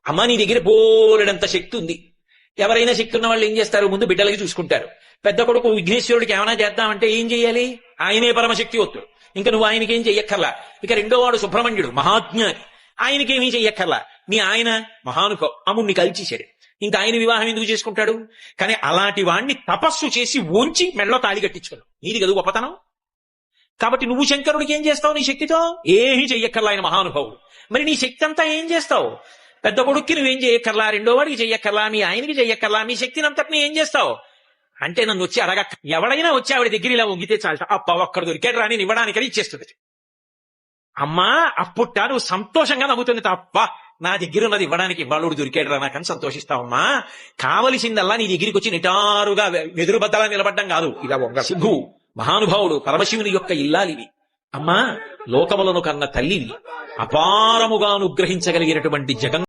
అమ్మ నీ దగ్గర బోలెడంత శక్తి ఉంది. ఎవరైనా శక్తి ఉన్న వాళ్ళు ఏం చేస్తారు, ముందు బిడ్డలకి చూసుకుంటారు. పెద్ద కొడుకు విఘ్నేశ్వరుడికి ఏమైనా చేద్దామంటే ఏం చెయ్యాలి, ఆయనే పరమశక్తి వద్దు, ఇంకా నువ్వు ఆయనకేం చెయ్యక్కర్లా. ఇక రెండో వాడు సుబ్రహ్మణ్యుడు మహాజ్ఞాని, ఆయనకేమీ చెయ్యక్కర్లా. మీ ఆయన మహానుభావు అమ్ముణ్ణి కలిచేశాడు, ఇంకా ఆయన వివాహం ఎందుకు చేసుకుంటాడు. కానీ అలాంటి వాణ్ణి తపస్సు చేసి ఉంచి మెడలో తాళి కట్టించుకోడు, నీది కదా గొప్పతనం. కాబట్టి నువ్వు శంకరుడికి ఏం చేస్తావు నీ శక్తితో, ఏమీ చెయ్యక్కర్లా, ఆయన మహానుభావుడు. మరి నీ శక్తి అంతా ఏం చేస్తావు, పెద్ద కొడుక్కి నువ్వేం చెయ్యక్కర్లా, రెండో వాడికి చెయ్యక్కర్లా, మీ ఆయనకి చెయ్యక్కర్లా, మీ శక్తిని అంతటిని ఏం చేస్తావు అంటే నన్ను వచ్చి అడగక్క. ఎవడైనా వచ్చి ఆవిడ దగ్గర ఇలా వంగితే చాలట, అప్ప ఒక్కడ దొరికాడు రాని ఇవ్వడానికని ఇచ్చేస్తుంది. అమ్మా అప్పుట్ట నువ్వు సంతోషంగా నవ్వుతుంది తప్ప, నా దగ్గర ఉన్నది ఇవ్వడానికి ఇవాళుడు దొరికాడు రా నాకని సంతోషిస్తావమ్మా. కావలసిందల్లా నీ దగ్గరికి వచ్చి నిటారుగా వెదురు బద్దలా నిలబడ్డం కాదు. ఇలా వంగ సింధు మహానుభావుడు పరమశివుని యొక్క ఇల్లాలివి. అమ్మా లోకములను కన్న తల్లివి, అపారముగా అనుగ్రహించగలిగినటువంటి జగన్